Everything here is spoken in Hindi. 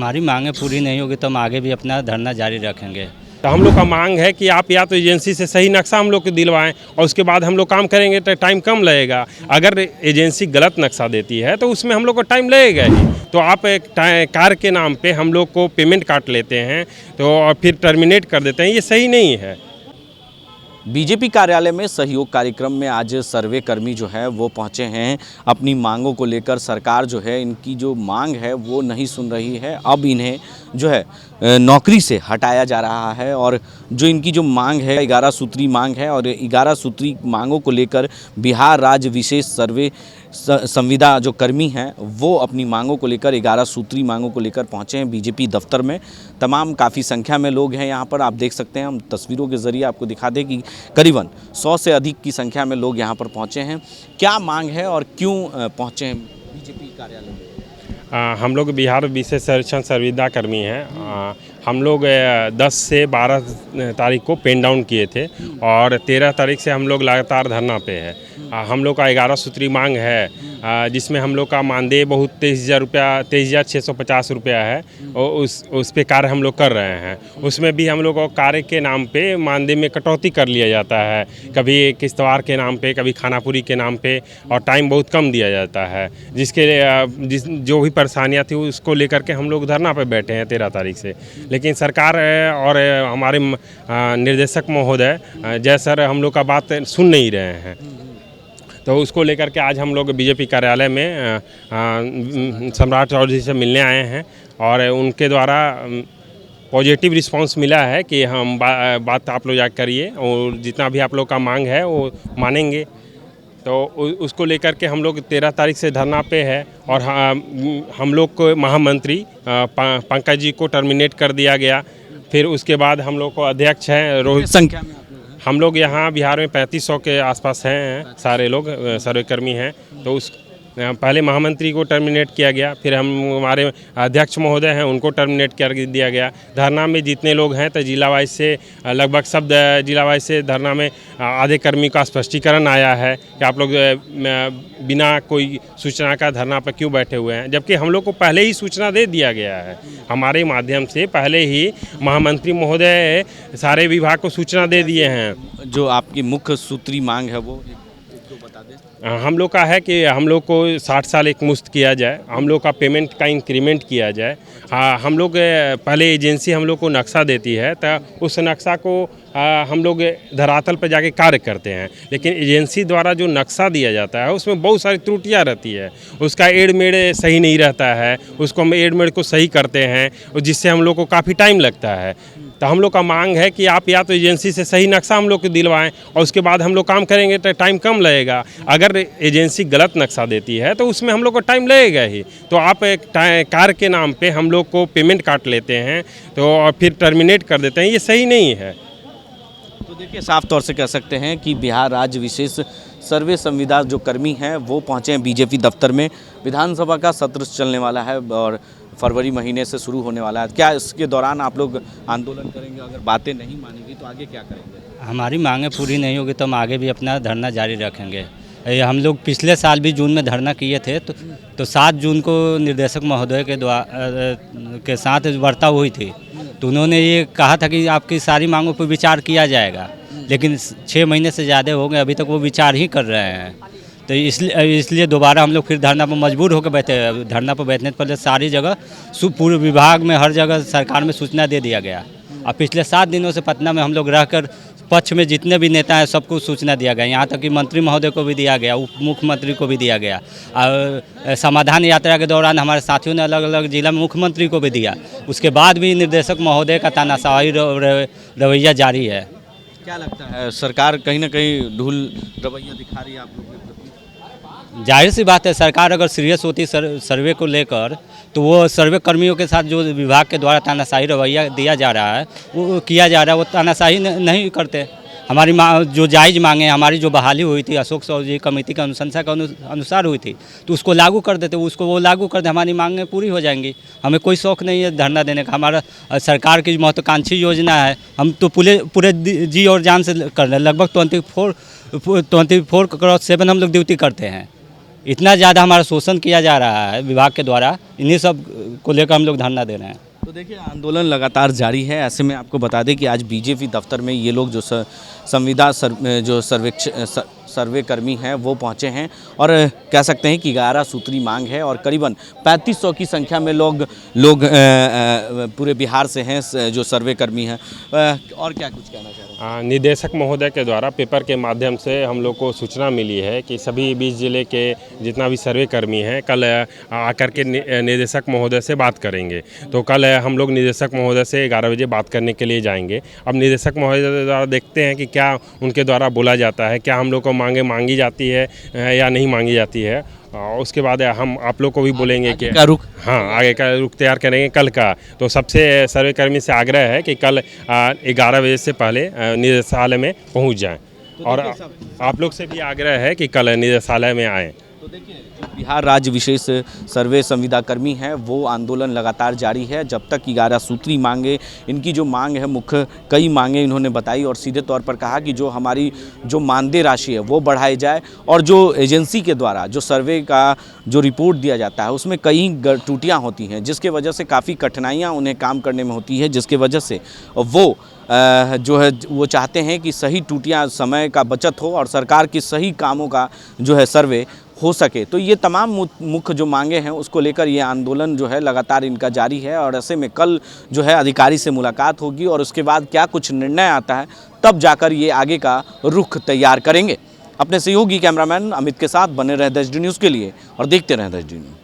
हमारी मांगें पूरी नहीं होगी तो हम आगे भी अपना धरना जारी रखेंगे। तो हम लोग का मांग है कि आप या तो एजेंसी से सही नक्शा हम लोग को दिलवाएं और उसके बाद हम लोग काम करेंगे तो टाइम कम लगेगा। अगर एजेंसी गलत नक्शा देती है तो उसमें हम लोग को टाइम लगेगा ही। तो आप एक कार के नाम पे हम लोग को पेमेंट काट लेते हैं तो और फिर टर्मिनेट कर देते हैं, ये सही नहीं है। बीजेपी कार्यालय में सहयोग कार्यक्रम में आज सर्वे कर्मी जो है वो पहुंचे हैं अपनी मांगों को लेकर। सरकार जो है इनकी जो मांग है वो नहीं सुन रही है। अब इन्हें जो है नौकरी से हटाया जा रहा है और जो इनकी जो मांग है 11 सूत्री मांग है और 11 सूत्री मांगों को लेकर बिहार राज्य विशेष सर्वे संविदा जो कर्मी हैं वो अपनी मांगों को लेकर 11 सूत्री मांगों को लेकर पहुंचे हैं बीजेपी दफ्तर में। तमाम काफ़ी संख्या में लोग हैं यहाँ पर, आप देख सकते हैं। हम तस्वीरों के ज़रिए आपको दिखा दें कि करीबन 100 से अधिक की संख्या में लोग यहाँ पर पहुँचे हैं। क्या मांग है और क्यों पहुँचे हैं बीजेपी कार्यालय में? हम लोग बिहार विशेष सर्वेक्षण संविदा कर्मी हैं। हम लोग 10 से 12 तारीख को पेन डाउन किए थे और 13 तारीख से हम लोग लगातार धरना पे है। हम लोग का 11 सूत्री मांग है जिसमें हम लोग का मानदेय बहुत 23,650 रुपया है और उस पे कार्य हम लोग कर रहे हैं। उसमें भी हम लोग को कार्य के नाम पे मानदेय में कटौती कर लिया जाता है, कभी किश्तवार के नाम पे, कभी खानापुरी के नाम पे, और टाइम बहुत कम दिया जाता है। जो भी परेशानियाँ थी उसको लेकर के हम लोग धरना पे बैठे हैं 13 तारीख से। लेकिन सरकार और हमारे निर्देशक महोदय जय सर हम लोग का बात सुन नहीं रहे हैं। तो उसको लेकर के आज हम लोग बीजेपी कार्यालय में सम्राट चौधरी से मिलने आए हैं और उनके द्वारा पॉजिटिव रिस्पांस मिला है कि हम बात आप लोग जाकर करिए और जितना भी आप लोग का मांग है वो मानेंगे। तो उसको लेकर के हम लोग 13 तारीख से धरना पे है और हम लोग को महामंत्री पंकज जी को टर्मिनेट कर दिया गया। फिर उसके बाद हम लोग को अध्यक्ष हैं रोहित। संख्या में हम लोग यहाँ बिहार में 3500 के आसपास हैं, सारे लोग सर्वेकर्मी हैं। तो उस पहले महामंत्री को टर्मिनेट किया गया, फिर हमारे अध्यक्ष महोदय हैं उनको टर्मिनेट कर दिया गया। धरना में जितने लोग हैं तो जिला वाइज से लगभग सब जिला वाइज से धरना में आधे कर्मी का स्पष्टीकरण आया है कि आप लोग बिना कोई सूचना का धरना पर क्यों बैठे हुए हैं, जबकि हम लोग को पहले ही सूचना दे दिया गया है। हमारे माध्यम से पहले ही महामंत्री महोदय सारे विभाग को सूचना दे दिए हैं। जो आपकी मुख्य सूत्री मांग है वो बता दें। हम लोग का है कि हम लोग को 60 साल एक मुश्त किया जाए, हम लोग का पेमेंट का इंक्रीमेंट किया जाए। हम लोग पहले एजेंसी हम लोग को नक्शा देती है तो उस नक्शा को हम लोग धरातल पर जाके कार्य करते हैं, लेकिन एजेंसी द्वारा जो नक्शा दिया जाता है उसमें बहुत सारी त्रुटियां रहती है। उसका एडमेड सही नहीं रहता है, उसको हम एडमेड को सही करते हैं और जिससे हम लोग को काफ़ी टाइम लगता है। तो हम लोग का मांग है कि आप या तो एजेंसी से सही नक्शा हम लोग को दिलवाएं और उसके बाद हम लोग काम करेंगे तो टाइम कम लगेगा। अगर एजेंसी गलत नक्शा देती है तो उसमें हम लोग को टाइम लगेगा ही। तो आप एक कार के नाम पे हम लोग को पेमेंट काट लेते हैं तो और फिर टर्मिनेट कर देते हैं, ये सही नहीं है। तो देखिए साफ तौर से कह सकते हैं कि बिहार राज्य विशेष सर्वे संविदा जो कर्मी हैं वो पहुंचे हैं बीजेपी दफ्तर में। विधानसभा का सत्र चलने वाला है और फरवरी महीने से शुरू होने वाला है। क्या इसके दौरान आप लोग आंदोलन करेंगे? अगर बातें नहीं मानेंगी तो आगे क्या करेंगे? हमारी मांगें पूरी नहीं होगी तो हम आगे भी अपना धरना जारी रखेंगे। हम लोग पिछले साल भी जून में धरना किए थे तो 7 जून को निर्देशक महोदय के साथ वार्ता हुई थी, तो उन्होंने ये कहा था कि आपकी सारी मांगों पर विचार किया जाएगा, लेकिन 6 महीने से ज़्यादा हो गए, अभी तक वो विचार ही कर रहे हैं। तो इसलिए दोबारा हम लोग फिर धरना पर मजबूर होकर बैठे। धरना पर बैठने से पहले सारी जगह पूर्व विभाग में हर जगह सरकार में सूचना दे दिया गया। अब पिछले 7 दिनों से पटना में हम लोग रहकर पक्ष में जितने भी नेता हैं सबको सूचना दिया गया, यहाँ तक कि मंत्री महोदय को भी दिया गया, उप मुख्यमंत्री को भी दिया गया। और समाधान यात्रा के दौरान हमारे साथियों ने अलग अलग जिला में मुख्यमंत्री को भी दिया। उसके बाद भी निर्देशक महोदय का तानाशाही रवैया जारी है। क्या लगता है सरकार कहीं ना कहीं ढूल रवैया दिखा रही है आप लोग के प्रति? जाहिर सी बात है, सरकार अगर सीरियस होती सर्वे को लेकर तो वो सर्वे कर्मियों के साथ जो विभाग के द्वारा तानाशाही रवैया दिया जा रहा है वो किया जा रहा है, वो तानाशाही नहीं करते। हमारी जो जायज़ मांगे, हमारी जो बहाली हुई थी अशोक चौधरी कमेटी की अनुशंसा के अनुसार हुई थी, तो उसको लागू कर देते, उसको वो लागू कर दे, हमारी मांगें पूरी हो जाएंगी। हमें कोई शौक़ नहीं है धरना देने का। हमारा सरकार की महत्वाकांक्षी योजना है, हम तो पूरे जी और जान से कर रहे हैं। लगभग 24/7 हम लोग ड्यूटी करते हैं। इतना ज़्यादा हमारा शोषण किया जा रहा है विभाग के द्वारा, इन्हीं सब को लेकर हम लोग धरना दे रहे हैं। तो देखिए आंदोलन लगातार जारी है। ऐसे में आपको बता दें कि आज बीजेपी दफ्तर में ये लोग जो संविदा जो सर्वे कर्मी हैं वो पहुंचे हैं और कह सकते हैं कि 11 सूत्री मांग है और करीबन 3500 की संख्या में लोग पूरे बिहार से हैं जो सर्वे कर्मी हैं। और क्या कुछ कहना चाह रहे हैं? निदेशक महोदय के द्वारा पेपर के माध्यम से हम लोग को सूचना मिली है कि सभी 20 जिले के जितना भी सर्वे कर्मी हैं कल आकर के निदेशक महोदय से बात करेंगे। तो कल हम लोग निदेशक महोदय से 11 बजे बात करने के लिए जाएंगे। अब निदेशक महोदय द्वारा देखते हैं कि क्या उनके द्वारा बोला जाता है, क्या हम लोग को मांगी जाती है या नहीं मांगी जाती है। उसके बाद हम आप लोग को भी बोलेंगे कि आगे का रुख तैयार करेंगे कल का। तो सबसे सर्वे कर्मी से आग्रह है कि कल 11 बजे से पहले निदेशालय में पहुंच जाएं और आप लोग से भी आग्रह है कि कल निदेशालय में आएँ। तो देखिए बिहार राज्य विशेष सर्वे संविदा कर्मी हैं वो आंदोलन लगातार जारी है जब तक 11 सूत्री मांगे, इनकी जो मांग है मुख्य कई मांगे इन्होंने बताई और सीधे तौर पर कहा कि जो हमारी जो मानदेय राशि है वो बढ़ाई जाए और जो एजेंसी के द्वारा जो सर्वे का जो रिपोर्ट दिया जाता है उसमें कई त्रुटियाँ होती हैं जिसके वजह से काफ़ी कठिनाइयाँ उन्हें काम करने में होती है, जिसके वजह से वो जो है वो चाहते हैं कि सही त्रुटियाँ समय का बचत हो और सरकार की सही कामों का जो है सर्वे हो सके। तो ये तमाम मुख्य जो मांगे हैं उसको लेकर ये आंदोलन जो है लगातार इनका जारी है और ऐसे में कल जो है अधिकारी से मुलाकात होगी और उसके बाद क्या कुछ निर्णय आता है तब जाकर ये आगे का रुख तैयार करेंगे। अपने सहयोगी कैमरामैन अमित के साथ बने रहे 10D न्यूज़ के लिए और देखते रहें 10D न्यूज़।